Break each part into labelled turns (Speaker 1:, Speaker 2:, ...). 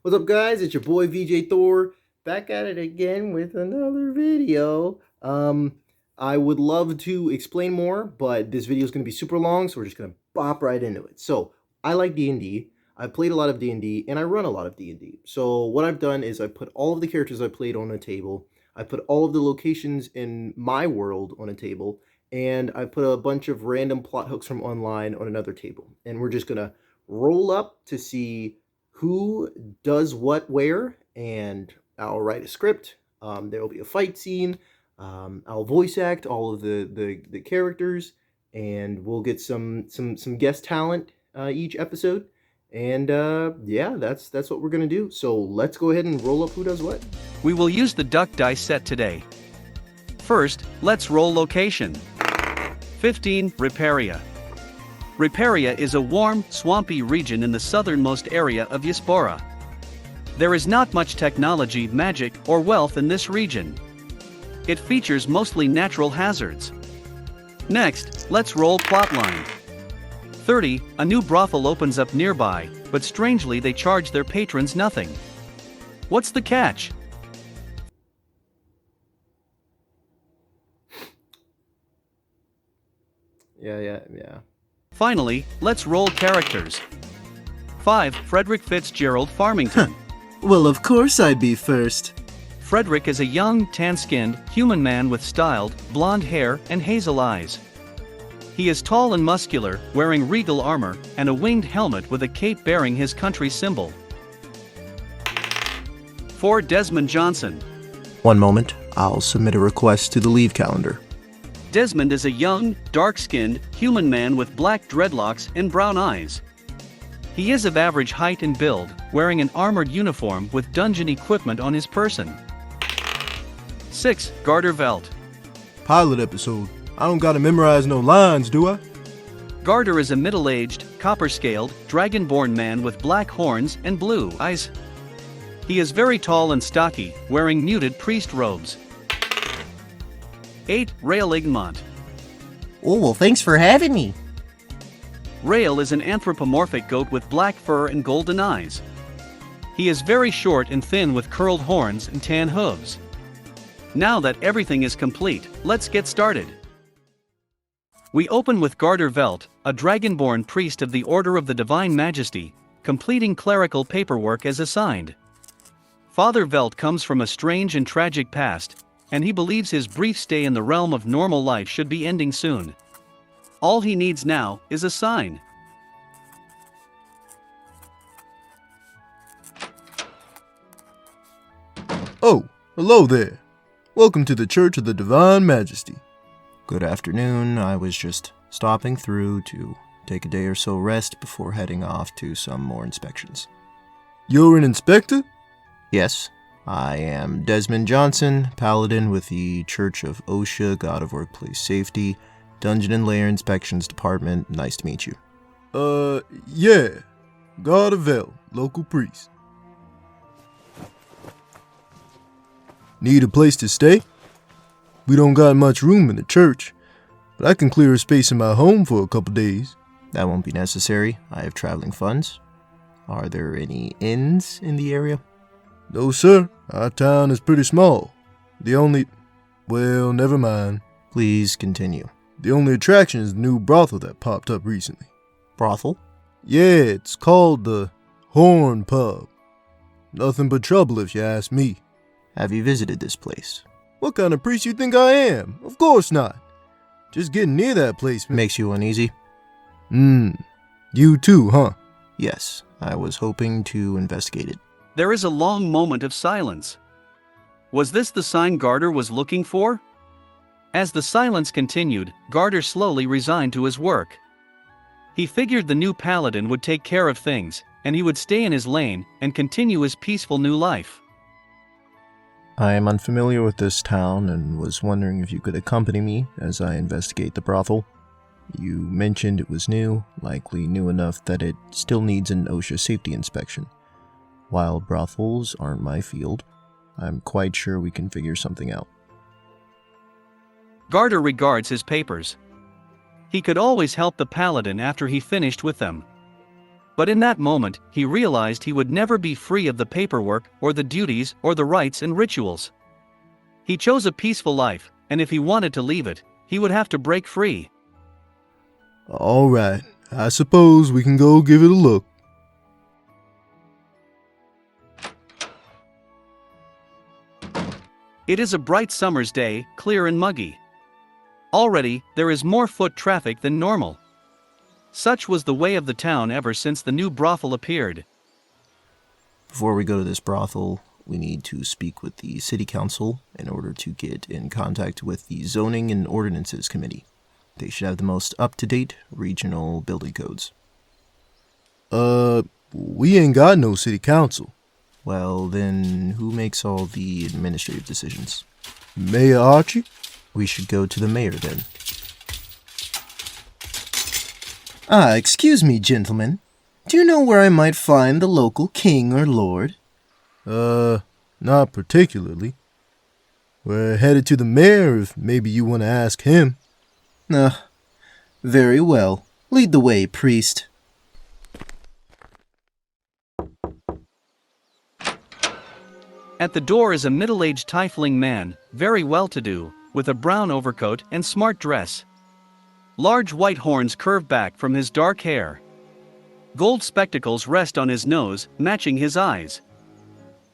Speaker 1: What's up, guys? It's your boy VJ Thor back at it again with another video. I would love to explain more, but this video is going to be super long, so we're just going to bop right into it. So, I like D&D. I've played a lot of D&D, and I run a lot of D&D. So, what I've done is I put all of the characters I played on a table. I put all of the locations in my world on a table, and I put a bunch of random plot hooks from online on another table. And we're just going to roll up to see who does what where, and I'll write a script. There will be a fight scene. I'll voice act all of the characters, and we'll get some guest talent each episode. And yeah, that's what we're gonna do. So let's go ahead and roll up who does what.
Speaker 2: We will use the duck dice set today. First, let's roll location. 15. Riparia. Riparia is a warm, swampy region in the southernmost area of Yspora. There is not much technology, magic, or wealth in this region. It features mostly natural hazards. Next, let's roll plotline. 30. A new brothel opens up nearby, but strangely they charge their patrons nothing. What's the catch?
Speaker 1: Yeah.
Speaker 2: Finally, let's roll characters. 5. Fredrich Fitzgerald Farmington.
Speaker 3: Well, of course I'd be first.
Speaker 2: Fredrich is a young, tan-skinned, human man with styled, blonde hair and hazel eyes. He is tall and muscular, wearing regal armor and a winged helmet with a cape bearing his country's symbol. 4. Desmond Johnson.
Speaker 3: One moment, I'll submit a request to the leave calendar.
Speaker 2: Desmond is a young, dark-skinned, human man with black dreadlocks and brown eyes. He is of average height and build, wearing an armored uniform with dungeon equipment on his person. 6. Garder Velt.
Speaker 4: Pilot episode. I don't gotta memorize no lines, do I?
Speaker 2: Garder is a middle-aged, copper-scaled, dragonborn man with black horns and blue eyes. He is very tall and stocky, wearing muted priest robes. 8. Rael.
Speaker 5: Oh, well, thanks for having me.
Speaker 2: Rael is an anthropomorphic goat with black fur and golden eyes. He is very short and thin with curled horns and tan hooves. Now that everything is complete, let's get started. We open with Garder Velt, a dragonborn priest of the Order of the Divine Majesty, completing clerical paperwork as assigned. Father Velt comes from a strange and tragic past, and he believes his brief stay in the realm of normal life should be ending soon. All he needs now is a sign.
Speaker 4: Oh, hello there. Welcome to the Church of the Divine Majesty.
Speaker 3: Good afternoon, I was just stopping through to take a day or so rest before heading off to some more inspections.
Speaker 4: You're an inspector?
Speaker 3: Yes, I am Desmond Johnson, paladin with the Church of OSHA, God of Workplace Safety, Dungeon and Lair Inspections Department. Nice to meet you.
Speaker 4: Yeah. Garder Velt, local priest. Need a place to stay? We don't got much room in the church, but I can clear a space in my home for a couple days.
Speaker 3: That won't be necessary. I have traveling funds. Are there any inns in the area?
Speaker 4: No, sir. Our town is pretty small. Well, never mind.
Speaker 3: Please continue.
Speaker 4: The only attraction is the new brothel that popped up recently.
Speaker 3: Brothel?
Speaker 4: Yeah, it's called the Horn Pub. Nothing but trouble if you ask me.
Speaker 3: Have you visited this place?
Speaker 4: What kind of priest you think I am? Of course not. Just getting near that place
Speaker 3: Makes you uneasy?
Speaker 4: You too, huh?
Speaker 3: Yes, I was hoping to investigate it.
Speaker 2: There is a long moment of silence. Was this the sign Garder was looking for? As the silence continued, Garder slowly resigned to his work. He figured the new paladin would take care of things, and he would stay in his lane and continue his peaceful new life.
Speaker 3: I am unfamiliar with this town and was wondering if you could accompany me as I investigate the brothel. You mentioned it was new, likely new enough that it still needs an OSHA safety inspection. While brothels aren't my field, I'm quite sure we can figure something out.
Speaker 2: Garder regards his papers. He could always help the paladin after he finished with them. But in that moment, he realized he would never be free of the paperwork, or the duties, or the rites and rituals. He chose a peaceful life, and if he wanted to leave it, he would have to break free.
Speaker 4: All right, I suppose we can go give it a look.
Speaker 2: It is a bright summer's day, clear and muggy. Already, there is more foot traffic than normal. Such was the way of the town ever since the new brothel appeared.
Speaker 3: Before we go to this brothel, we need to speak with the city council in order to get in contact with the zoning and ordinances committee. They should have the most up-to-date regional building codes.
Speaker 4: We ain't got no city council.
Speaker 3: Well, then who makes all the administrative decisions?
Speaker 4: Mayor Archie?
Speaker 3: We should go to the mayor then.
Speaker 5: Excuse me, gentlemen. Do you know where I might find the local king or lord?
Speaker 4: Not particularly. We're headed to the mayor if maybe you want to ask him.
Speaker 5: Very well. Lead the way, priest.
Speaker 2: At the door is a middle-aged tiefling man, very well-to-do, with a brown overcoat and smart dress. Large white horns curve back from his dark hair. Gold spectacles rest on his nose, matching his eyes.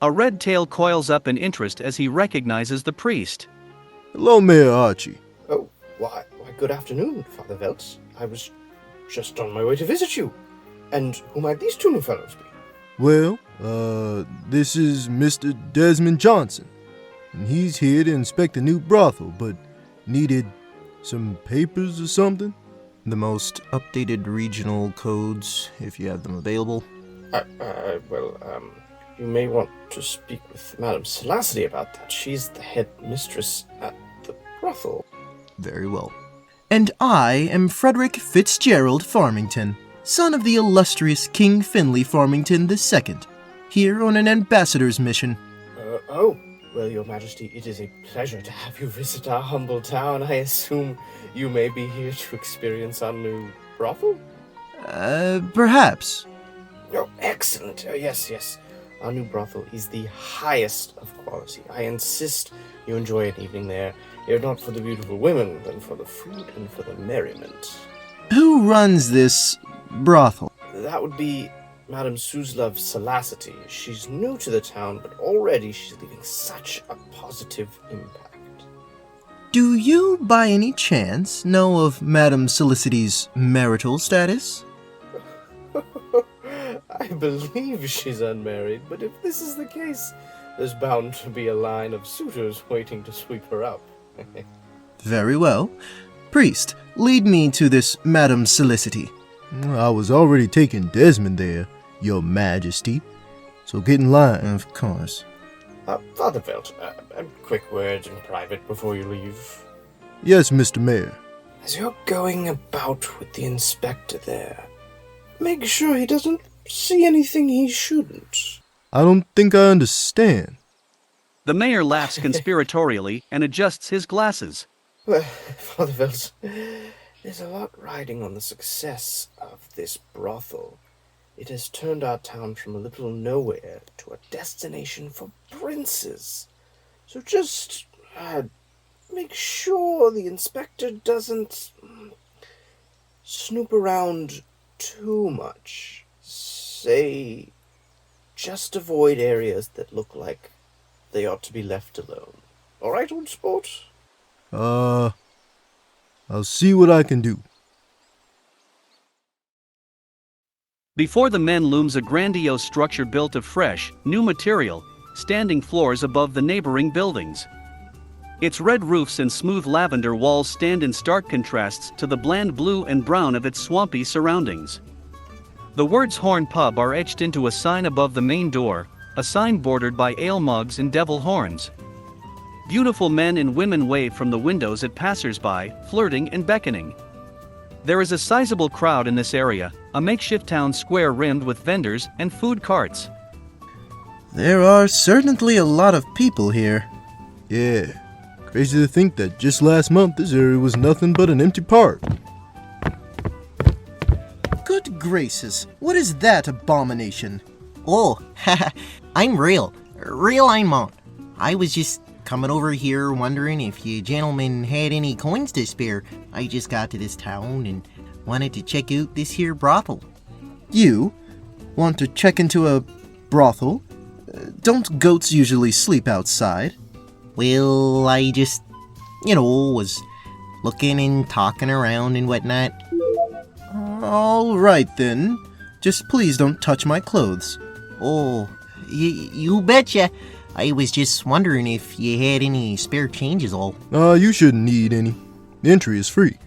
Speaker 2: A red tail coils up in interest as he recognizes the priest.
Speaker 4: Hello, Mayor Archie.
Speaker 6: Oh, why, good afternoon, Father Veltz. I was just on my way to visit you. And who might these two new fellows be?
Speaker 4: Well, this is Mr. Desmond Johnson, and he's here to inspect the new brothel, but needed some papers or something?
Speaker 3: The most updated regional codes, if you have them available.
Speaker 6: You may want to speak with Madame Salacity about that. She's the head mistress at the brothel.
Speaker 3: Very well.
Speaker 5: And I am Fredrich Fitzgerald Farmington, son of the illustrious King Finley Farmington II, here on an ambassador's mission.
Speaker 6: Well, Your Majesty, it is a pleasure to have you visit our humble town. I assume you may be here to experience our new brothel?
Speaker 5: Perhaps.
Speaker 6: Oh, excellent. Yes. Our new brothel is the highest of quality. I insist you enjoy an evening there, if not for the beautiful women, then for the food and for the merriment.
Speaker 5: Who runs this brothel?
Speaker 6: That would be Madame Suslov Salacity. She's new to the town, but already she's leaving such a positive impact.
Speaker 5: Do you, by any chance, know of Madame Salicity's marital status?
Speaker 6: I believe she's unmarried, but if this is the case, there's bound to be a line of suitors waiting to sweep her up.
Speaker 5: Very well. Priest, lead me to this Madame Salicity.
Speaker 4: I was already taking Desmond there, Your Majesty. So get in line.
Speaker 5: Of course.
Speaker 6: Father Velt, a quick word in private before you leave.
Speaker 4: Yes, Mr. Mayor.
Speaker 6: As you're going about with the inspector there, make sure he doesn't see anything he shouldn't.
Speaker 4: I don't think I understand.
Speaker 2: The mayor laughs conspiratorially and adjusts his glasses.
Speaker 6: Well, Father Vels, there's a lot riding on the success of this brothel. It has turned our town from a little nowhere to a destination for princes. So just make sure the inspector doesn't snoop around too much. Say, just avoid areas that look like they ought to be left alone. All right, old sport?
Speaker 4: I'll see what I can do.
Speaker 2: Before the men looms a grandiose structure built of fresh, new material, standing floors above the neighboring buildings. Its red roofs and smooth lavender walls stand in stark contrasts to the bland blue and brown of its swampy surroundings. The words Horn Pub are etched into a sign above the main door, a sign bordered by ale mugs and devil horns. Beautiful men and women wave from the windows at passers-by, flirting and beckoning. There is a sizable crowd in this area, a makeshift town square rimmed with vendors and food carts.
Speaker 5: There are certainly a lot of people here.
Speaker 4: Yeah, crazy to think that just last month this area was nothing but an empty park.
Speaker 5: Good gracious, what is that abomination?
Speaker 7: Oh, haha, I'm Rael. Rael Einmont. I was just coming over here wondering if you gentlemen had any coins to spare. I just got to this town and wanted to check out this here brothel.
Speaker 5: You want to check into a brothel? Don't goats usually sleep outside?
Speaker 7: Well, I just, was looking and talking around and whatnot.
Speaker 5: All right then. Just please don't touch my clothes.
Speaker 7: Oh, you betcha. I was just wondering if you had any spare changes all.
Speaker 4: You shouldn't need any. Entry is free.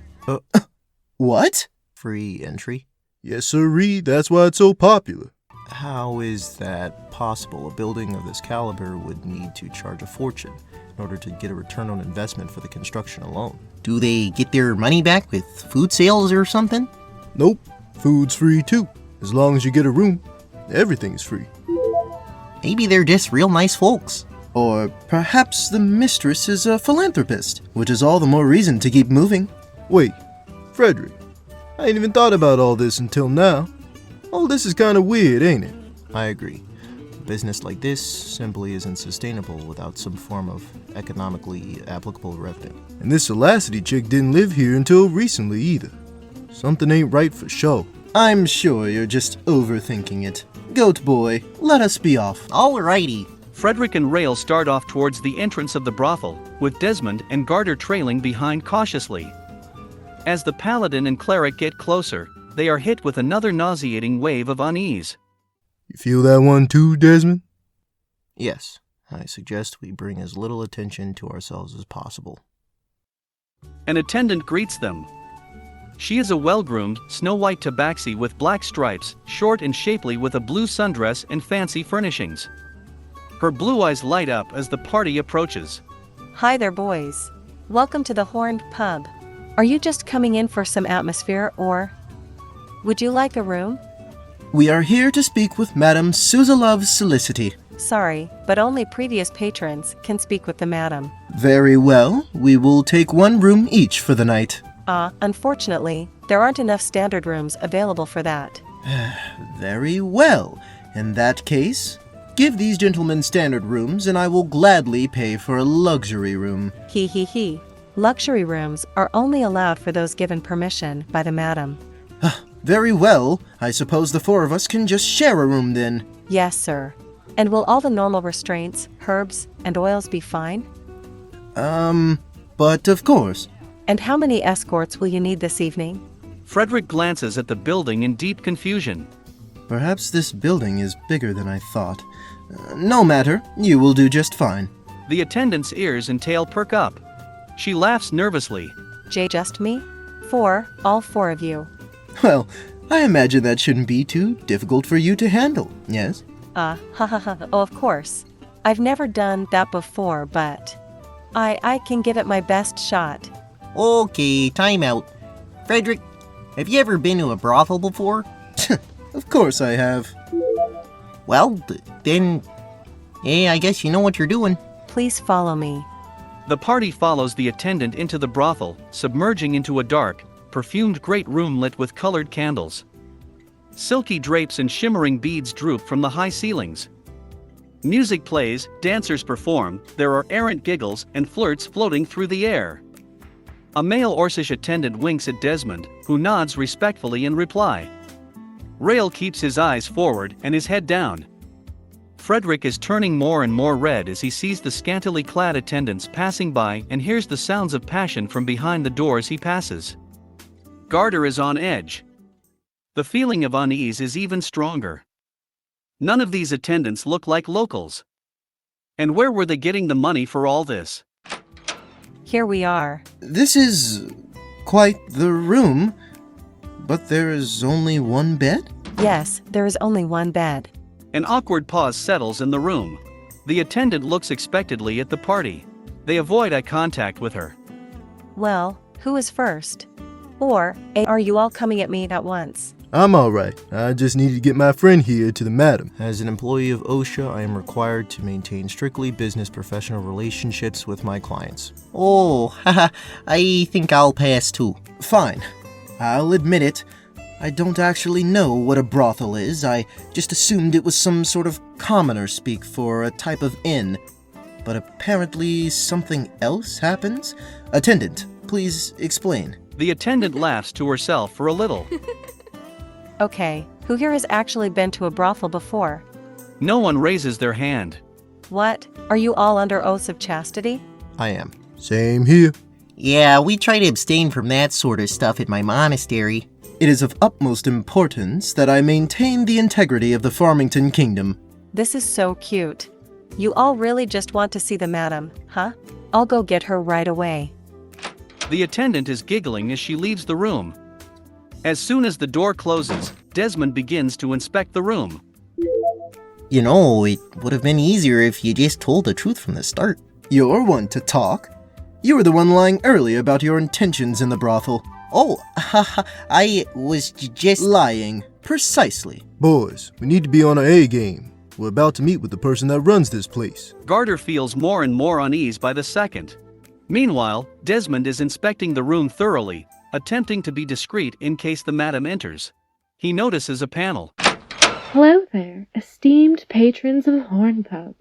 Speaker 5: What?
Speaker 7: Free entry?
Speaker 4: Yes, sirree. That's why it's so popular.
Speaker 3: How is that possible? A building of this caliber would need to charge a fortune in order to get a return on investment for the construction alone.
Speaker 7: Do they get their money back with food sales or something?
Speaker 4: Nope. Food's free too. As long as you get a room, everything's free.
Speaker 7: Maybe they're just real nice folks.
Speaker 5: Or perhaps the mistress is a philanthropist, which is all the more reason to keep moving.
Speaker 4: Wait, Fredrich, I ain't even thought about all this until now. All this is kind of weird, ain't it?
Speaker 3: I agree. A business like this simply isn't sustainable without some form of economically applicable revenue.
Speaker 4: And this Elasticity chick didn't live here until recently either. Something ain't right for sure.
Speaker 5: I'm sure you're just overthinking it. Goat boy, let us be off.
Speaker 7: Alrighty.
Speaker 2: Fredrich and Rael start off towards the entrance of the brothel, with Desmond and Garder trailing behind cautiously. As the paladin and cleric get closer, they are hit with another nauseating wave of unease.
Speaker 4: You feel that one too, Desmond?
Speaker 3: Yes, I suggest we bring as little attention to ourselves as possible.
Speaker 2: An attendant greets them. She is a well-groomed, snow-white tabaxi with black stripes, short and shapely with a blue sundress and fancy furnishings. Her blue eyes light up as the party approaches.
Speaker 8: Hi there, boys. Welcome to the Horned Pub. Are you just coming in for some atmosphere, or would you like a room?
Speaker 5: We are here to speak with Madame Suzalove Solicity.
Speaker 8: Sorry, but only previous patrons can speak with the madam.
Speaker 5: Very well, we will take one room each for the night.
Speaker 8: Unfortunately, there aren't enough standard rooms available for that.
Speaker 5: Very well. In that case, give these gentlemen standard rooms and I will gladly pay for a luxury room.
Speaker 8: He. Luxury rooms are only allowed for those given permission by the madam.
Speaker 5: Very well. I suppose the four of us can just share a room then.
Speaker 8: Yes, sir. And will all the normal restraints, herbs, and oils be fine?
Speaker 5: But of course.
Speaker 8: And how many escorts will you need this evening?
Speaker 2: Fredrich glances at the building in deep confusion.
Speaker 5: Perhaps this building is bigger than I thought. No matter, you will do just fine.
Speaker 2: The attendant's ears and tail perk up. She laughs nervously.
Speaker 8: Just me? All four of you.
Speaker 5: Well, I imagine that shouldn't be too difficult for you to handle, yes?
Speaker 8: Oh, of course. I've never done that before, but I can give it my best shot.
Speaker 7: Okay, time out. Fredrich, have you ever been to a brothel before?
Speaker 5: Of course I have.
Speaker 7: Well, then, I guess you know what you're doing.
Speaker 8: Please follow me.
Speaker 2: The party follows the attendant into the brothel, submerging into a dark, perfumed great room lit with colored candles. Silky drapes and shimmering beads droop from the high ceilings. Music plays, dancers perform, there are errant giggles and flirts floating through the air. A male Orcish attendant winks at Desmond, who nods respectfully in reply. Rael keeps his eyes forward and his head down. Fredrich is turning more and more red as he sees the scantily clad attendants passing by and hears the sounds of passion from behind the doors he passes. Garder is on edge. The feeling of unease is even stronger. None of these attendants look like locals. And where were they getting the money for all this?
Speaker 8: Here we are.
Speaker 5: This is quite the room, but there is only one bed?
Speaker 8: Yes, there is only one bed.
Speaker 2: An awkward pause settles in the room. The attendant looks expectantly at the party. They avoid eye contact with her.
Speaker 8: Well, who is first? Or, are you all coming at me at once?
Speaker 4: I'm alright. I just need to get my friend here to the madam.
Speaker 3: As an employee of OSHA, I am required to maintain strictly business professional relationships with my clients.
Speaker 7: Oh, haha, I think I'll pass too.
Speaker 5: Fine. I'll admit it. I don't actually know what a brothel is. I just assumed it was some sort of commoner speak for a type of inn. But apparently something else happens? Attendant, please explain.
Speaker 2: The attendant laughs to herself for a little.
Speaker 8: Okay, who here has actually been to a brothel before?
Speaker 2: No one raises their hand.
Speaker 8: What? Are you all under oaths of chastity?
Speaker 3: I am.
Speaker 4: Same here.
Speaker 7: Yeah, we try to abstain from that sort of stuff at my monastery.
Speaker 5: It is of utmost importance that I maintain the integrity of the Farmington Kingdom.
Speaker 8: This is so cute. You all really just want to see the madam, huh? I'll go get her right away.
Speaker 2: The attendant is giggling as she leaves the room. As soon as the door closes, Desmond begins to inspect the room.
Speaker 7: You know, it would have been easier if you just told the truth from the start.
Speaker 5: You're one to talk. You were the one lying earlier about your intentions in the brothel.
Speaker 7: Oh, haha, I was just
Speaker 5: Lying. Precisely.
Speaker 4: Boys, we need to be on our A game. We're about to meet with the person that runs this place.
Speaker 2: Garder feels more and more uneasy by the second. Meanwhile, Desmond is inspecting the room thoroughly, attempting to be discreet in case the madam enters. He notices a panel.
Speaker 9: Hello there, esteemed patrons of Horn Pub.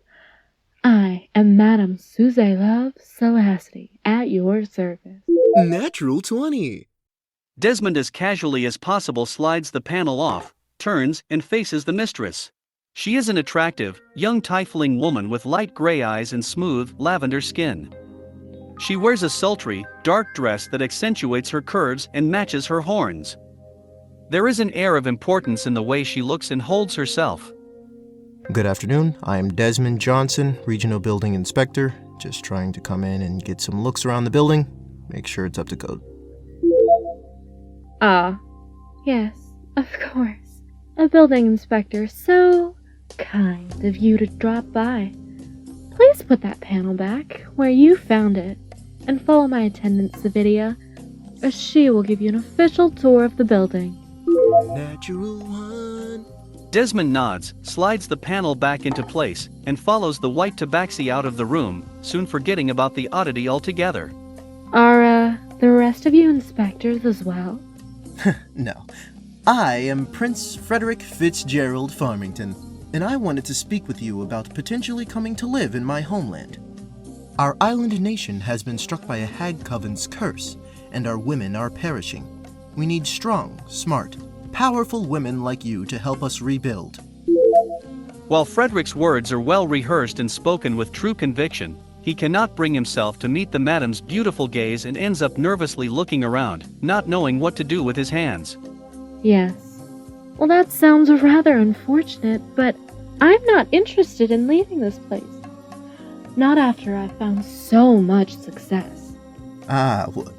Speaker 9: I am Madame Suze-Love Celacity, at your service.
Speaker 4: Natural 20.
Speaker 2: Desmond as casually as possible slides the panel off, turns, and faces the mistress. She is an attractive, young tiefling woman with light gray eyes and smooth, lavender skin. She wears a sultry, dark dress that accentuates her curves and matches her horns. There is an air of importance in the way she looks and holds herself.
Speaker 3: Good afternoon. I am Desmond Johnson, Regional Building Inspector. Just trying to come in and get some looks around the building. Make sure it's up to code.
Speaker 9: Ah, yes, of course. A building inspector, so kind of you to drop by. Please put that panel back where you found it, and follow my attendant Savidia, as she will give you an official tour of the building.
Speaker 4: Natural 1.
Speaker 2: Desmond nods, slides the panel back into place, and follows the white tabaxi out of the room, soon forgetting about the oddity altogether.
Speaker 9: Are, the rest of you inspectors as well?
Speaker 5: No. I am Prince Fredrich Fitzgerald Farmington, and I wanted to speak with you about potentially coming to live in my homeland. Our island nation has been struck by a hag coven's curse, and our women are perishing. We need strong, smart, powerful women like you to help us rebuild.
Speaker 2: While Frederick's words are well rehearsed and spoken with true conviction, he cannot bring himself to meet the madam's beautiful gaze and ends up nervously looking around, not knowing what to do with his hands.
Speaker 9: Yes. Well, that sounds rather unfortunate, but I'm not interested in leaving this place. Not after I've found so much success.
Speaker 5: Well,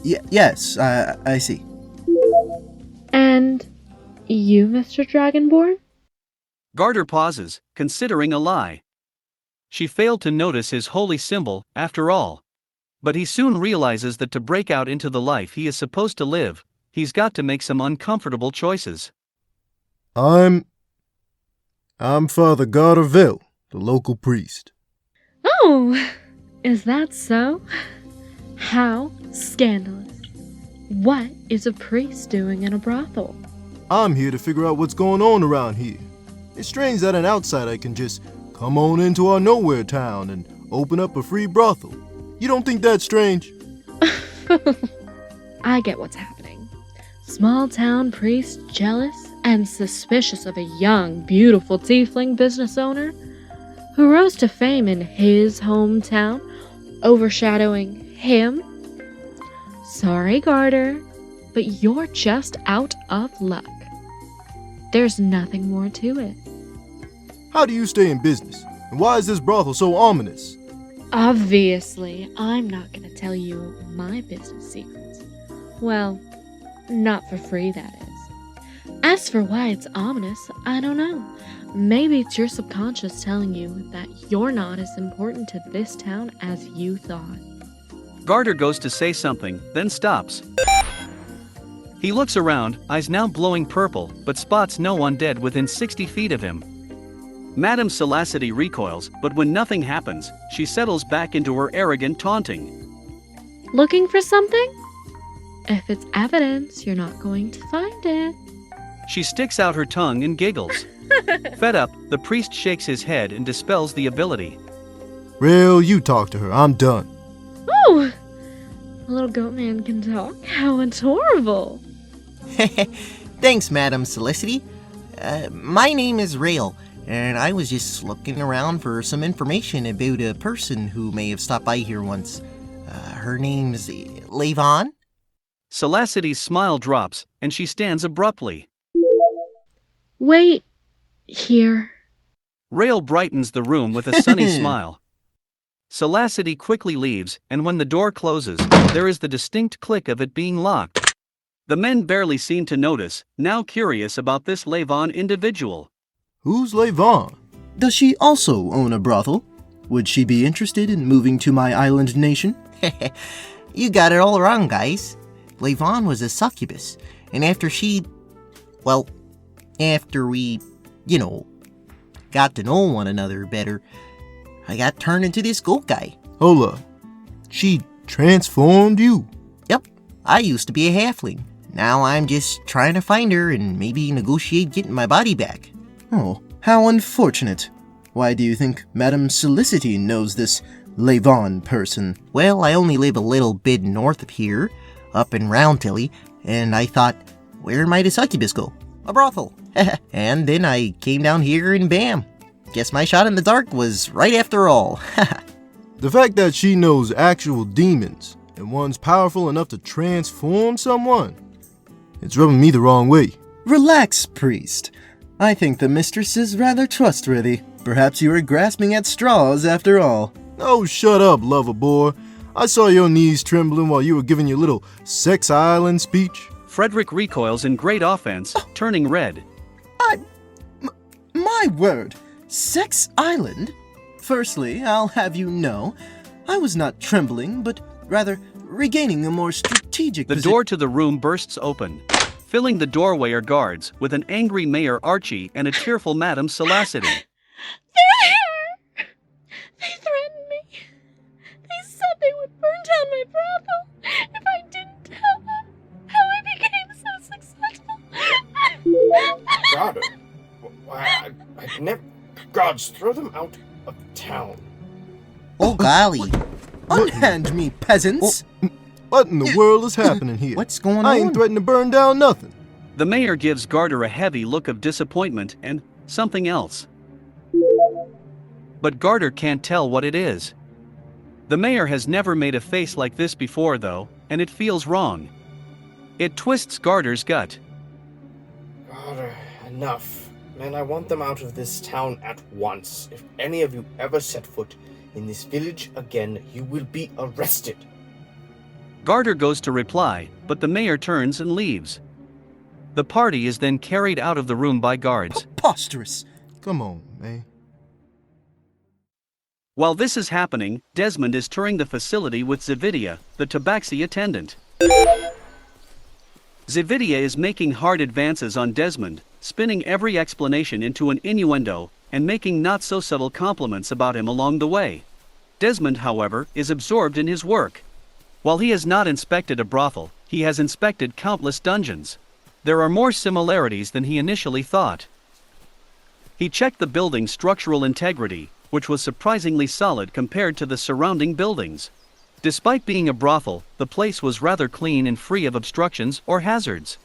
Speaker 5: yes, I see.
Speaker 9: And you, Mr. Dragonborn?
Speaker 2: Garder pauses, considering a lie. She failed to notice his holy symbol, after all. But he soon realizes that to break out into the life he is supposed to live, he's got to make some uncomfortable choices.
Speaker 4: I'm Father Garder, the local priest.
Speaker 9: Oh, is that so? How scandalous. What is a priest doing in a brothel?
Speaker 4: I'm here to figure out what's going on around here. It's strange that an outsider can just come on into our nowhere town and open up a free brothel. You don't think that's strange?
Speaker 9: I get what's happening. Small town priest jealous and suspicious of a young, beautiful tiefling business owner who rose to fame in his hometown, overshadowing him. Sorry, Garder, but you're just out of luck. There's nothing more to it.
Speaker 4: How do you stay in business? And why is this brothel so ominous?
Speaker 9: Obviously, I'm not going to tell you my business secrets. Well, not for free, that is. As for why it's ominous, I don't know. Maybe it's your subconscious telling you that you're not as important to this town as you thought.
Speaker 2: Garder goes to say something, then stops. He looks around, eyes now glowing purple, but spots no undead within 60 feet of him. Madame Celacity recoils, but when nothing happens, she settles back into her arrogant taunting.
Speaker 9: Looking for something? If it's evidence, you're not going to find it.
Speaker 2: She sticks out her tongue and giggles. Fed up, the priest shakes his head and dispels the ability.
Speaker 4: Rael, you talk to her. I'm done.
Speaker 9: Oh! A little goat man can talk? How adorable!
Speaker 7: Thanks, Madam Celicity. My name is Rael, and I was just looking around for some information about a person who may have stopped by here once. Her name's Laevonne?
Speaker 2: Celicity's smile drops, and she stands abruptly.
Speaker 9: Wait here.
Speaker 2: Rael brightens the room with a sunny smile. Celicity quickly leaves, and when the door closes, there is the distinct click of it being locked. The men barely seem to notice, now curious about this Laevonne individual.
Speaker 4: Who's Laevonne?
Speaker 5: Does she also own a brothel? Would she be interested in moving to my island nation?
Speaker 7: You got it all wrong, guys. Laevonne was a succubus, and after we, got to know one another better, I got turned into this goat guy.
Speaker 4: Hold up. She transformed you?
Speaker 7: Yep, I used to be a halfling. Now I'm just trying to find her and maybe negotiate getting my body back.
Speaker 5: Oh, how unfortunate. Why do you think Madam Celicity knows this Laevonne person?
Speaker 7: Well, I only live a little bit north of here, up in Roundtilly, and I thought, where might a succubus go? A brothel. And then I came down here and bam. Guess my shot in the dark was right after all.
Speaker 4: The fact that she knows actual demons and one's powerful enough to transform someone, it's rubbing me the wrong way.
Speaker 5: Relax, priest. I think the mistress is rather trustworthy. Perhaps you are grasping at straws after all.
Speaker 4: Oh, shut up, lover boy. I saw your knees trembling while you were giving your little sex island speech.
Speaker 2: Fredrich recoils in great offense, turning red.
Speaker 5: My word, Sex Island? Firstly, I'll have you know, I was not trembling, but rather regaining a more strategic
Speaker 2: The door to the room bursts open. Filling the doorway are guards, with an angry Mayor Archie and a tearful Madam Celicity.
Speaker 9: They're here! They threatened me. They said they would burn down my brothel if I didn't tell them how I became so successful.
Speaker 6: Garder? Why, I'd never... Gods, throw them out of town.
Speaker 7: Oh, golly.
Speaker 5: Unhand me, peasants!
Speaker 4: What in the world is happening here?
Speaker 7: What's going on?
Speaker 4: I ain't threatening to burn down nothing.
Speaker 2: The mayor gives Garder a heavy look of disappointment and something else. But Garder can't tell what it is. The mayor has never made a face like this before, though, and it feels wrong. It twists Garder's gut.
Speaker 6: Garder, enough. Man, I want them out of this town at once. If any of you ever set foot in this village again, you will be arrested.
Speaker 2: Garder goes to reply, but the mayor turns and leaves. The party is then carried out of the room by guards.
Speaker 5: Preposterous!
Speaker 4: Come on, man.
Speaker 2: While this is happening, Desmond is touring the facility with Zavidia, the tabaxi attendant. Zavidia is making hard advances on Desmond, spinning every explanation into an innuendo, and making not-so-subtle compliments about him along the way. Desmond, however, is absorbed in his work. While he has not inspected a brothel, he has inspected countless dungeons. There are more similarities than he initially thought. He checked the building's structural integrity, which was surprisingly solid compared to the surrounding buildings. Despite being a brothel, the place was rather clean and free of obstructions or hazards.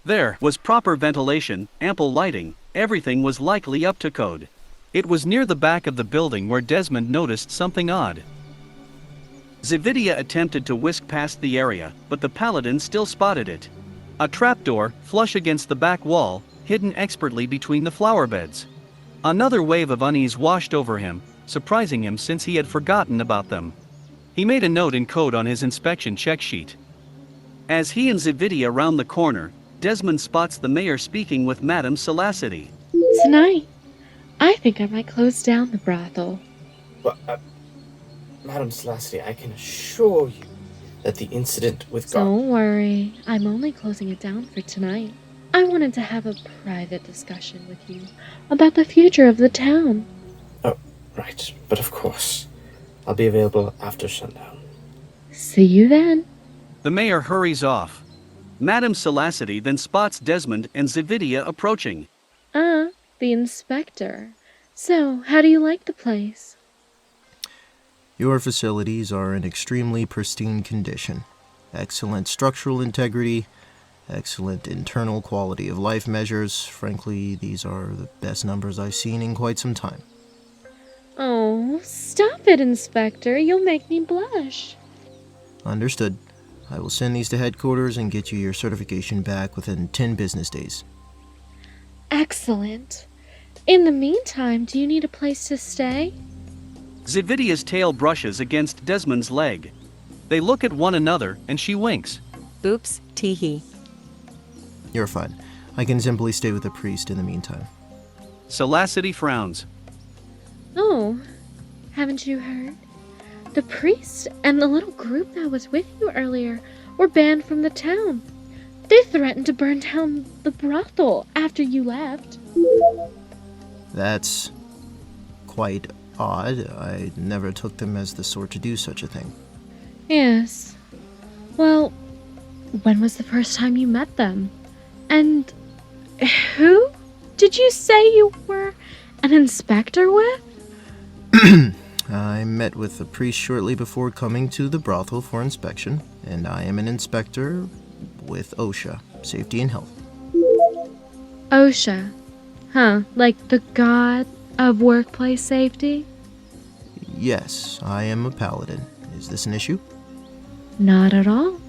Speaker 2: There was proper ventilation, ample lighting, everything was likely up to code. It was near the back of the building where Desmond noticed something odd. Zavidia attempted to whisk past the area, but the paladin still spotted it. A trapdoor, flush against the back wall, hidden expertly between the flower beds. Another wave of unease washed over him, surprising him since he had forgotten about them. He made a note in code on his inspection check sheet. As he and Zavidia round the corner, Desmond spots the mayor speaking with Madam Celicity.
Speaker 9: Tonight, I think I might close down the brothel.
Speaker 6: But, Madam Celicity, I can assure you that the incident with Garder...
Speaker 9: Don't worry, I'm only closing it down for tonight. I wanted to have a private discussion with you about the future of the town.
Speaker 6: Oh, right. But of course, I'll be available after sundown.
Speaker 9: See you then.
Speaker 2: The mayor hurries off, Madame Salacity then spots Desmond and Zividia approaching.
Speaker 9: The inspector. So, how do you like the place?
Speaker 5: Your facilities are in extremely pristine condition. Excellent structural integrity, excellent internal quality of life measures. Frankly, these are the best numbers I've seen in quite some time.
Speaker 9: Oh, stop it, Inspector. You'll make me blush.
Speaker 5: Understood. I will send these to headquarters and get you your certification back within 10 business days.
Speaker 9: Excellent. In the meantime, do you need a place to stay?
Speaker 2: Zividia's tail brushes against Desmond's leg. They look at one another and she winks.
Speaker 8: Oops, teehee.
Speaker 5: You're fine. I can simply stay with the priest in the meantime.
Speaker 2: Salacity frowns.
Speaker 9: Oh, haven't you heard? The priest and the little group that was with you earlier were banned from the town. They threatened to burn down the brothel after you left.
Speaker 5: That's quite odd. I never took them as the sort to do such a thing.
Speaker 9: Yes. Well, when was the first time you met them? And who did you say you were an inspector with?
Speaker 5: I met with the priest shortly before coming to the brothel for inspection, and I am an inspector with OSHA, Safety and Health.
Speaker 9: OSHA. Huh, like the god of workplace safety?
Speaker 5: Yes, I am a paladin. Is this an issue?
Speaker 9: Not at all.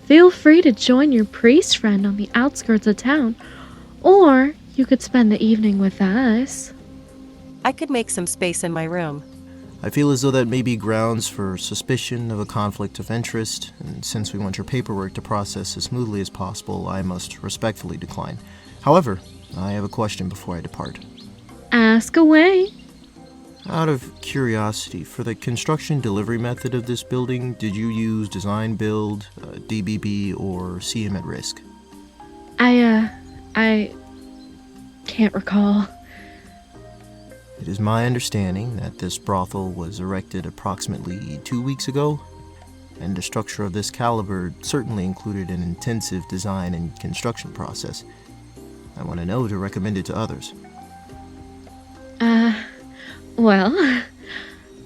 Speaker 9: Feel free to join your priest friend on the outskirts of town, or you could spend the evening with us.
Speaker 8: I could make some space in my room.
Speaker 5: I feel as though that may be grounds for suspicion of a conflict of interest, and since we want your paperwork to process as smoothly as possible, I must respectfully decline. However, I have a question before I depart.
Speaker 9: Ask away.
Speaker 5: Out of curiosity, for the construction delivery method of this building, did you use design build, DBB, or CM at risk?
Speaker 9: I can't recall.
Speaker 5: It is my understanding that this brothel was erected approximately 2 weeks ago, and a structure of this caliber certainly included an intensive design and construction process. I want to know to recommend it to others.
Speaker 9: Well,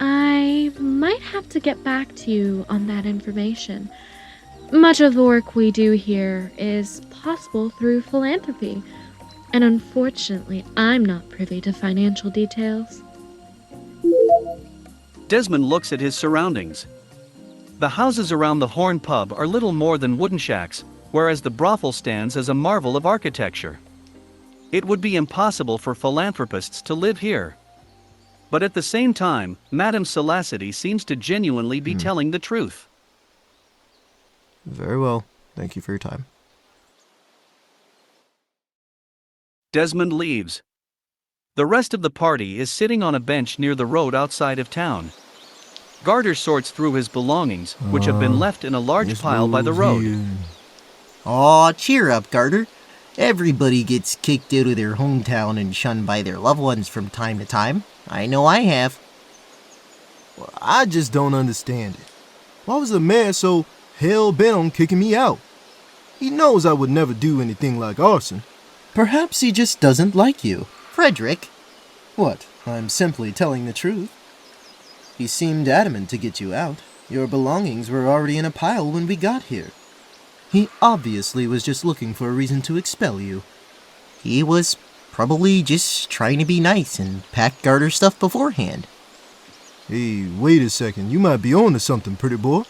Speaker 9: I might have to get back to you on that information. Much of the work we do here is possible through philanthropy, and unfortunately, I'm not privy to financial details.
Speaker 2: Desmond looks at his surroundings. The houses around the Horn pub are little more than wooden shacks, whereas the brothel stands as a marvel of architecture. It would be impossible for philanthropists to live here. But at the same time, Madame Salacity seems to genuinely be telling the truth.
Speaker 5: Very well. Thank you for your time.
Speaker 2: Desmond leaves. The rest of the party is sitting on a bench near the road outside of town. Garder sorts through his belongings, which have been left in a large pile by the road.
Speaker 7: Aw, cheer up, Garder. Everybody gets kicked out of their hometown and shunned by their loved ones from time to time. I know I have.
Speaker 4: Well, I just don't understand it. Why was the mayor so hell-bent on kicking me out? He knows I would never do anything like arson.
Speaker 5: Perhaps he just doesn't like you.
Speaker 7: Fredrich.
Speaker 5: What? I'm simply telling the truth. He seemed adamant to get you out. Your belongings were already in a pile when we got here. He obviously was just looking for a reason to expel you.
Speaker 7: He was probably just trying to be nice and pack Garder stuff beforehand.
Speaker 4: Hey, wait a second. You might be on to something, pretty boy.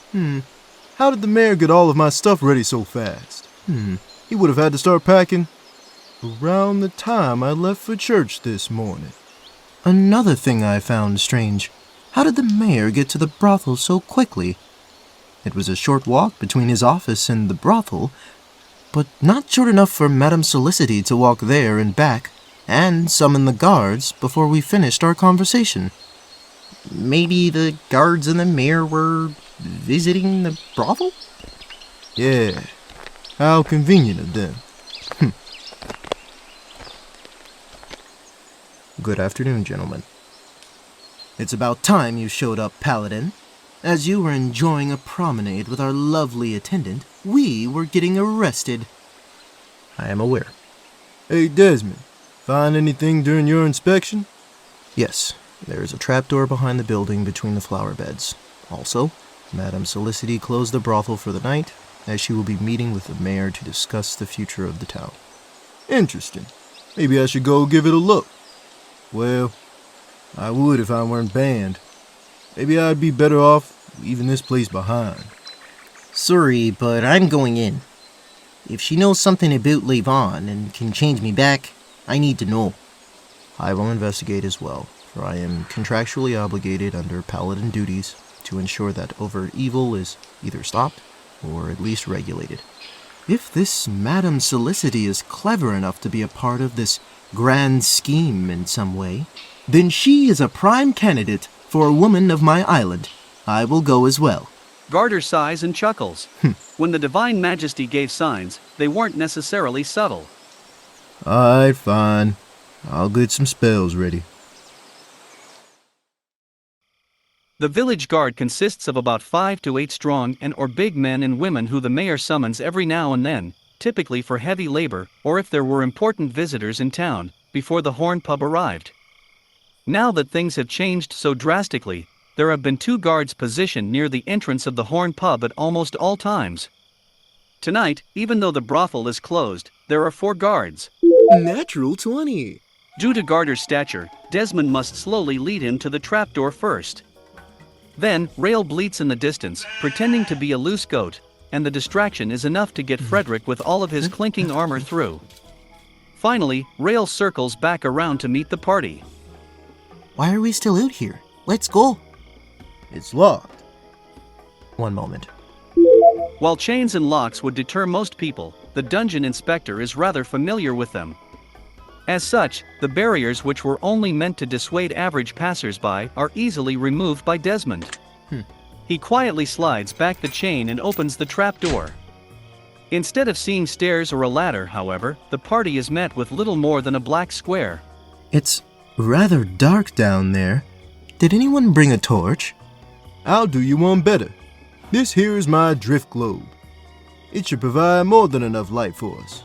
Speaker 4: How did the mayor get all of my stuff ready so fast? He would have had to start packing around the time I left for church this morning.
Speaker 5: Another thing I found strange. How did the mayor get to the brothel so quickly? It was a short walk between his office and the brothel, but not short enough for Madame Salacity to walk there and back, and summon the guards before we finished our conversation.
Speaker 7: Maybe the guards and the mayor were visiting the brothel?
Speaker 4: Yeah, how convenient of them.
Speaker 5: Good afternoon, gentlemen. It's about time you showed up, Paladin. As you were enjoying a promenade with our lovely attendant, we were getting arrested.
Speaker 3: I am aware.
Speaker 4: Hey, Desmond, find anything during your inspection?
Speaker 5: Yes, there is a trapdoor behind the building between the flower beds. Also, Madame Solicity closed the brothel for the night, as she will be meeting with the mayor to discuss the future of the town.
Speaker 4: Interesting. Maybe I should go give it a look. Well, I would if I weren't banned. Maybe I'd be better off leaving this place behind.
Speaker 7: Sorry, but I'm going in. If she knows something about Laevonne and can change me back, I need to know.
Speaker 5: I will investigate as well, for I am contractually obligated under paladin duties to ensure that overt evil is either stopped or at least regulated. If this Madame Solicity is clever enough to be a part of this grand scheme in some way, then she is a prime candidate for a woman of my island. I will go as well.
Speaker 2: Garder sighs and chuckles. When the Divine Majesty gave signs, they weren't necessarily subtle.
Speaker 4: Alright, fine. I'll get some spells ready.
Speaker 2: The village guard consists of about 5 to 8 strong and/or big men and women who the mayor summons every now and then, typically for heavy labor or if there were important visitors in town, before the Horn Pub arrived. Now that things have changed so drastically, there have been 2 guards positioned near the entrance of the Horn Pub at almost all times. Tonight, even though the brothel is closed, there are 4 guards.
Speaker 5: Natural 20.
Speaker 2: Due to Garder's stature, Desmond must slowly lead him to the trapdoor first. Then, Rael bleats in the distance, pretending to be a loose goat, and the distraction is enough to get Fredrich with all of his clinking armor through. Finally, Rael circles back around to meet the party.
Speaker 7: Why are we still out here? Let's go.
Speaker 4: It's locked.
Speaker 5: One moment.
Speaker 2: While chains and locks would deter most people, the dungeon inspector is rather familiar with them. As such, the barriers which were only meant to dissuade average passers-by are easily removed by Desmond. He quietly slides back the chain and opens the trapdoor. Instead of seeing stairs or a ladder, however, the party is met with little more than a black square.
Speaker 5: It's rather dark down there. Did anyone bring a torch?
Speaker 4: I'll do you one better. This here is my drift globe. It should provide more than enough light for us.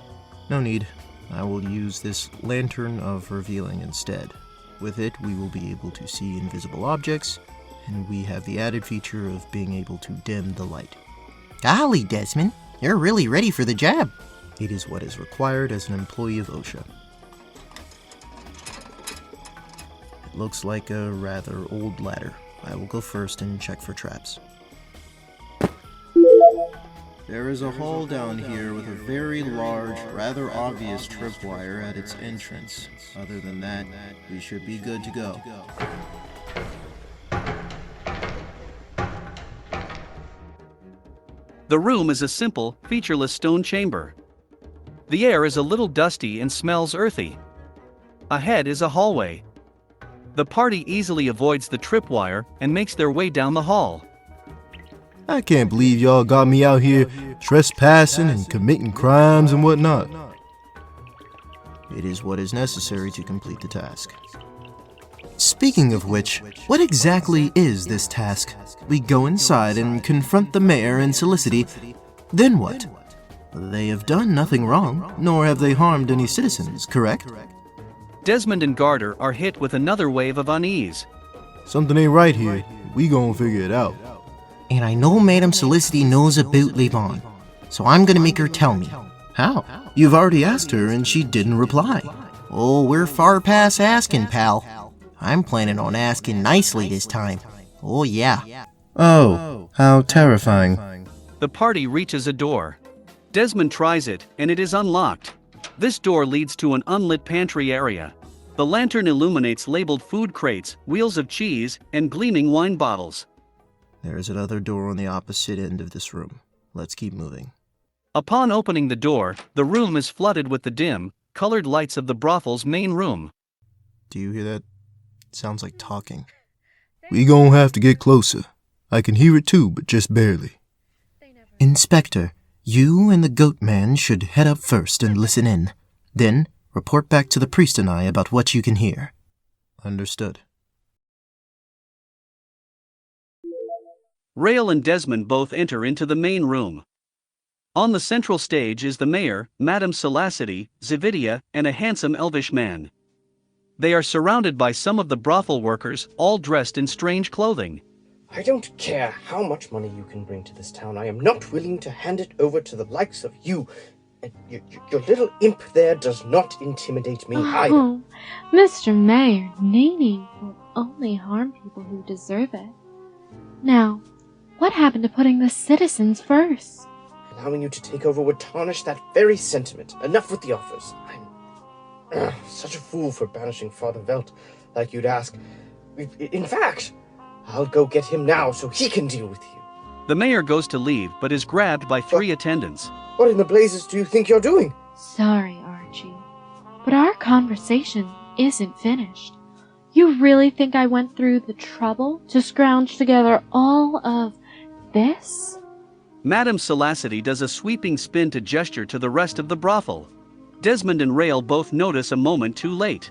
Speaker 5: No need. I will use this lantern of revealing instead. With it, we will be able to see invisible objects, and we have the added feature of being able to dim the light.
Speaker 7: Golly, Desmond, you're really ready for the job.
Speaker 5: It is what is required as an employee of OSHA. It looks like a rather old ladder. I will go first and check for traps. There is a hall down here with a very large, rather obvious tripwire at its entrance. Other than that, we should be good to go.
Speaker 2: The room is a simple, featureless stone chamber. The air is a little dusty and smells earthy. Ahead is a hallway. The party easily avoids the tripwire and makes their way down the hall.
Speaker 4: I can't believe y'all got me out here trespassing and committing crimes and whatnot.
Speaker 5: It is what is necessary to complete the task. Speaking of which, what exactly is this task? We go inside and confront the mayor and Solicity. Then what? They have done nothing wrong, nor have they harmed any citizens, correct?
Speaker 2: Desmond and Garder are hit with another wave of unease.
Speaker 4: Something ain't right here. We gonna figure it out.
Speaker 7: And I know Madame Solicity knows about Laevonne, so I'm gonna make her tell me.
Speaker 5: How? You've already asked her and she didn't reply.
Speaker 7: Oh, we're far past asking, pal. I'm planning on asking nicely this time. Oh, yeah.
Speaker 5: Oh, how terrifying.
Speaker 2: The party reaches a door. Desmond tries it, and it is unlocked. This door leads to an unlit pantry area. The lantern illuminates labeled food crates, wheels of cheese, and gleaming wine bottles.
Speaker 5: There is another door on the opposite end of this room. Let's keep moving.
Speaker 2: Upon opening the door, the room is flooded with the dim, colored lights of the brothel's main room.
Speaker 5: Do you hear that? It sounds like talking.
Speaker 4: We gonna have to get closer. I can hear it too, but just barely.
Speaker 5: Inspector, you and the goat man should head up first and listen in. Then, report back to the priest and I about what you can hear. Understood.
Speaker 2: Rael and Desmond both enter into the main room. On the central stage is the mayor, Madame Salacity, Zividia, and a handsome elvish man. They are surrounded by some of the brothel workers, all dressed in strange clothing.
Speaker 6: I don't care how much money you can bring to this town. I am not willing to hand it over to the likes of you. And your little imp there does not intimidate me either.
Speaker 9: Oh, Mr. Mayor, kneading will only harm people who deserve it. Now, what happened to putting the citizens first?
Speaker 6: Allowing you to take over would tarnish that very sentiment. Enough with the offers. I'm such a fool for banishing Father Velt, like you'd ask. In fact, I'll go get him now so he can deal with you.
Speaker 2: The mayor goes to leave but is grabbed by 3 attendants.
Speaker 6: What in the blazes do you think you're doing?
Speaker 9: Sorry, Archie, but our conversation isn't finished. You really think I went through the trouble to scrounge together all of this?
Speaker 2: Madame Salacity does a sweeping spin to gesture to the rest of the brothel. Desmond and Rael both notice a moment too late.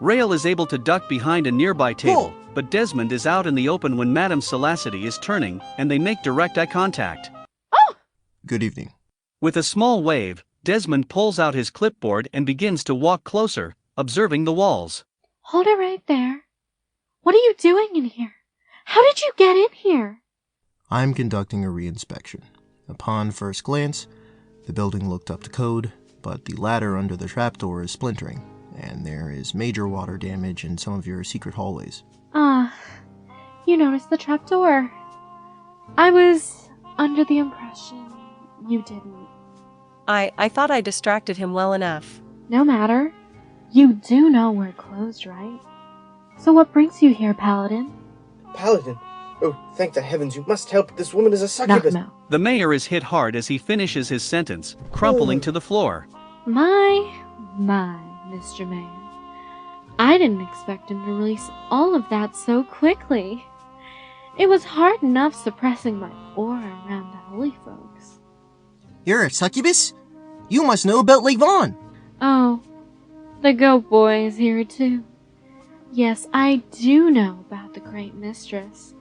Speaker 2: Rael is able to duck behind a nearby table, but Desmond is out in the open when Madame Salacity is turning, and they make direct eye contact.
Speaker 3: Good evening.
Speaker 2: With a small wave, Desmond pulls out his clipboard and begins to walk closer, observing the walls.
Speaker 9: Hold it right there. What are you doing in here? How did you get in here?
Speaker 3: I'm conducting a reinspection. Upon first glance, the building looked up to code, but the ladder under the trapdoor is splintering, and there is major water damage in some of your secret hallways.
Speaker 9: You noticed the trapdoor. I was under the impression you didn't.
Speaker 8: I thought I distracted him well enough.
Speaker 9: No matter. You do know we're closed, right? So what brings you here, Paladin?
Speaker 6: Paladin? Oh, thank the heavens, you must help. This woman is a succubus.
Speaker 9: No.
Speaker 2: The mayor is hit hard as he finishes his sentence, crumpling to the floor.
Speaker 9: My, Mr. Mayor. I didn't expect him to release all of that so quickly. It was hard enough suppressing my aura around the holy folks.
Speaker 7: You're a succubus? You must know about Laevonne.
Speaker 9: Oh, the goat boy is here too. Yes, I do know about the great mistress.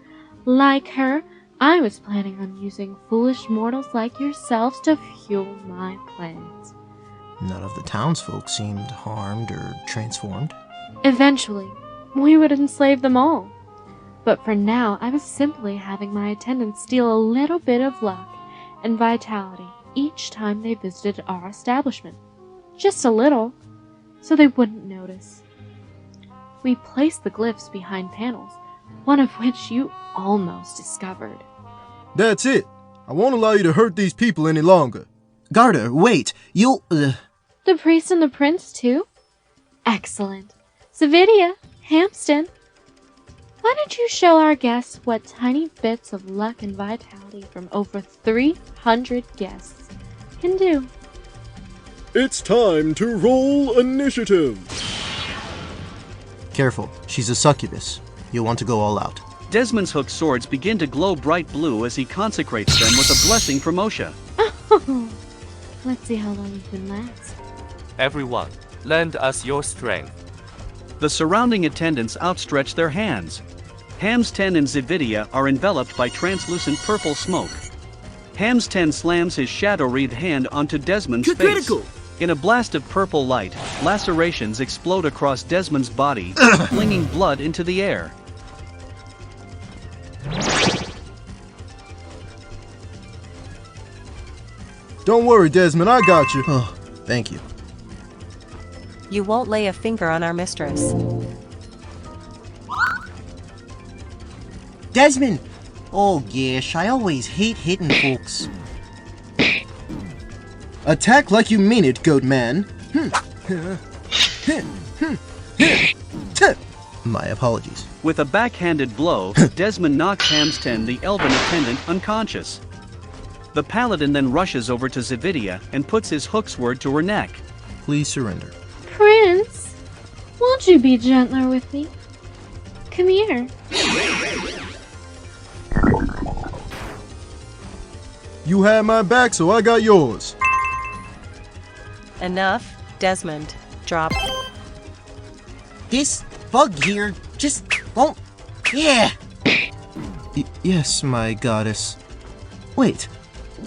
Speaker 9: Like her, I was planning on using foolish mortals like yourselves to fuel my plans.
Speaker 3: None of the townsfolk seemed harmed or transformed.
Speaker 9: Eventually, we would enslave them all. But for now, I was simply having my attendants steal a little bit of luck and vitality each time they visited our establishment. Just a little, so they wouldn't notice. We placed the glyphs behind panels, one of which you almost discovered.
Speaker 4: That's it. I won't allow you to hurt these people any longer.
Speaker 5: Garder, wait. You'll...
Speaker 9: The priest and the prince, too? Excellent. Zividia, Hampston, why don't you show our guests what tiny bits of luck and vitality from over 300 guests can do?
Speaker 4: It's time to roll initiative.
Speaker 3: Careful, she's a succubus. You'll want to go all out.
Speaker 2: Desmond's hooked swords begin to glow bright blue as he consecrates them with a blessing from Osha.
Speaker 9: Let's see how long you can last.
Speaker 10: Everyone, lend us your strength.
Speaker 2: The surrounding attendants outstretch their hands. Hamsten and Zividia are enveloped by translucent purple smoke. Hamsten slams his shadow-wreathed hand onto Desmond's face.
Speaker 5: Critical!
Speaker 2: In a blast of purple light, lacerations explode across Desmond's body, flinging blood into the air.
Speaker 4: Don't worry, Desmond, I got you.
Speaker 3: Oh, thank you.
Speaker 8: You won't lay a finger on our mistress.
Speaker 7: Desmond! Oh gosh, I always hate hitting folks.
Speaker 5: Attack like you mean it, goat man.
Speaker 3: My apologies.
Speaker 2: With a backhanded blow, Desmond knocks Hamsten, the elven attendant, unconscious. The paladin then rushes over to Zividia and puts his hook sword to her neck.
Speaker 3: Please surrender.
Speaker 9: Prince, won't you be gentler with me? Come here.
Speaker 4: You had my back, so I got yours.
Speaker 8: Enough, Desmond. Drop.
Speaker 7: This bug here just won't... Yeah!
Speaker 5: Yes, my goddess. Wait,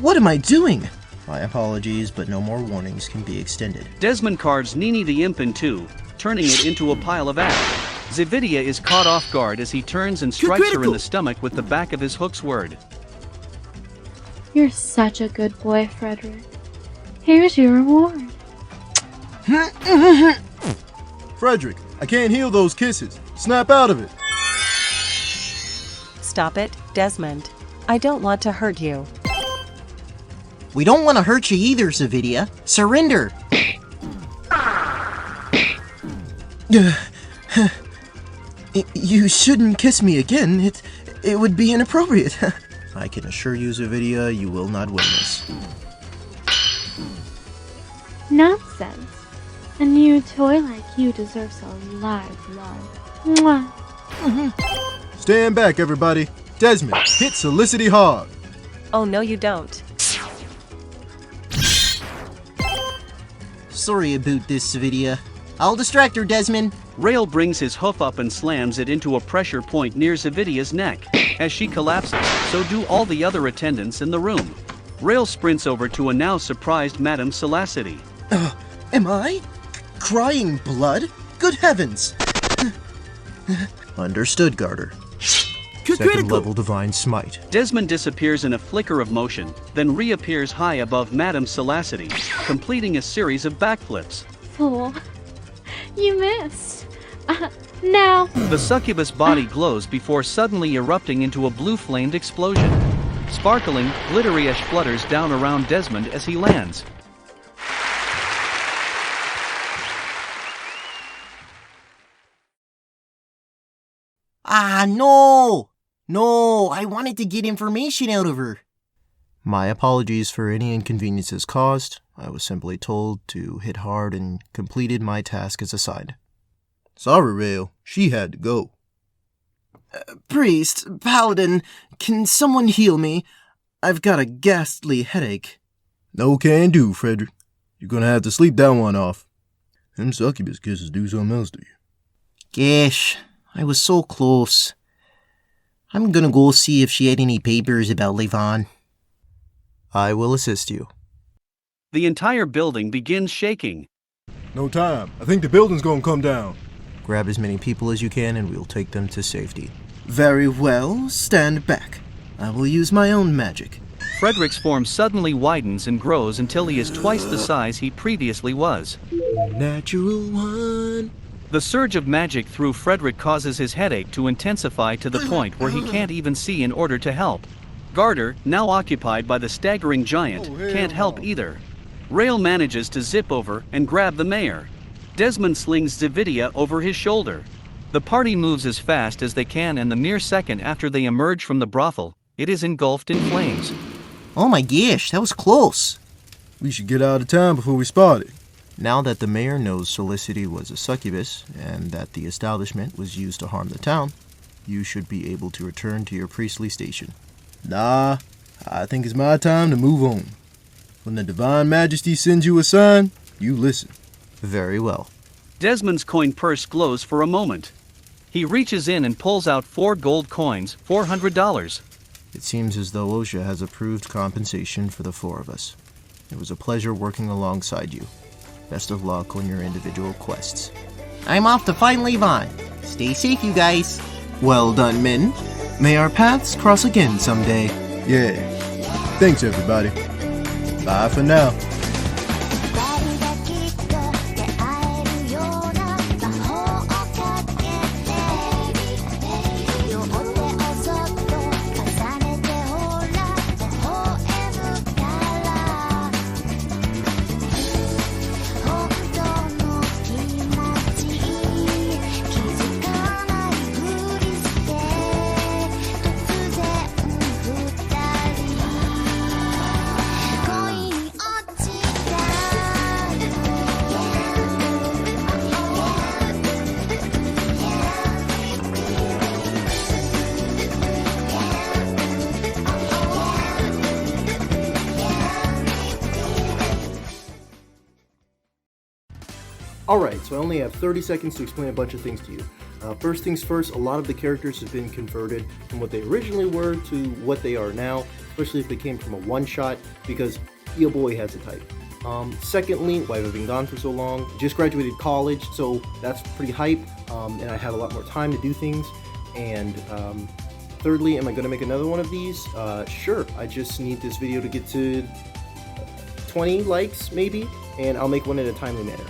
Speaker 5: what am I doing? My apologies, but no more warnings can be extended.
Speaker 2: Desmond carves Nini the imp in two, turning it into a pile of ash. Zividia is caught off guard as he turns and strikes her in the stomach with the back of his hook sword.
Speaker 9: You're such a good boy, Fredrich. Here's your reward.
Speaker 4: Fredrich, I can't heal those kisses. Snap out of it.
Speaker 8: Stop it, Desmond. I don't want to hurt you.
Speaker 7: We don't want to hurt you either, Zavidia. Surrender!
Speaker 5: You shouldn't kiss me again. It would be inappropriate. I can assure you, Zavidia, you will not win this.
Speaker 9: Nonsense. A new toy like you deserves a live love. Mwah.
Speaker 4: Stand back, everybody. Desmond, hit Solicity hard.
Speaker 8: Oh, no, you don't.
Speaker 7: Sorry about this, Zavidia. I'll distract her, Desmond.
Speaker 2: Rael brings his hoof up and slams it into a pressure point near Zavidia's neck. As she collapses, so do all the other attendants in the room. Rael sprints over to a now surprised Madame Salacity.
Speaker 5: Am I? Crying blood? Good heavens! Understood, Garder. Second level divine smite.
Speaker 2: Desmond disappears in a flicker of motion, then reappears high above Madame Salacity, completing a series of backflips.
Speaker 9: Fool. You missed. Now.
Speaker 2: The succubus body glows before suddenly erupting into a blue-flamed explosion. Sparkling, glittery ash flutters down around Desmond as he lands.
Speaker 7: No! No, I wanted to get information out of her.
Speaker 5: My apologies for any inconveniences caused. I was simply told to hit hard and completed my task as assigned.
Speaker 4: Sorry, Rael. She had to go.
Speaker 5: Priest, paladin, can someone heal me? I've got a ghastly headache.
Speaker 4: No can do, Fredrich. You're gonna have to sleep that one off. Them succubus kisses do something else to you.
Speaker 7: Gosh, I was so close. I'm gonna go see if she had any papers about Laevonne.
Speaker 5: I will assist you.
Speaker 2: The entire building begins shaking.
Speaker 4: No time. I think the building's gonna come down.
Speaker 5: Grab as many people as you can and we'll take them to safety. Very well, stand back. I will use my own magic.
Speaker 2: Fredrich's form suddenly widens and grows until he is twice the size he previously was.
Speaker 5: Natural one.
Speaker 2: The surge of magic through Fredrich causes his headache to intensify to the point where he can't even see in order to help. Garder, now occupied by the staggering giant, can't help either. Rael manages to zip over and grab the mayor. Desmond slings Zavidia over his shoulder. The party moves as fast as they can, and the mere second after they emerge from the brothel, it is engulfed in flames.
Speaker 7: Oh my gosh, that was close.
Speaker 4: We should get out of town before we spot it.
Speaker 5: Now that the mayor knows Solicity was a succubus, and that the establishment was used to harm the town, you should be able to return to your priestly station.
Speaker 4: Nah, I think it's my time to move on. When the Divine Majesty sends you a sign, you listen.
Speaker 5: Very well.
Speaker 2: Desmond's coin purse glows for a moment. He reaches in and pulls out 4 gold coins, $400.
Speaker 5: It seems as though OSHA has approved compensation for the 4 of us. It was a pleasure working alongside you. Best of luck on your individual quests.
Speaker 7: I'm off to find Laevonne. Stay safe, you guys.
Speaker 5: Well done, men. May our paths cross again someday.
Speaker 4: Yeah. Thanks, everybody. Bye for now.
Speaker 1: Alright, so I only have 30 seconds to explain a bunch of things to you. First things first, a lot of the characters have been converted from what they originally were to what they are now, especially if they came from a one-shot, because your boy has a type. Secondly, why have I been gone for so long? Just graduated college, so that's pretty hype, and I have a lot more time to do things. And thirdly, am I going to make another one of these? Sure, I just need this video to get to 20 likes, maybe, and I'll make one in a timely manner.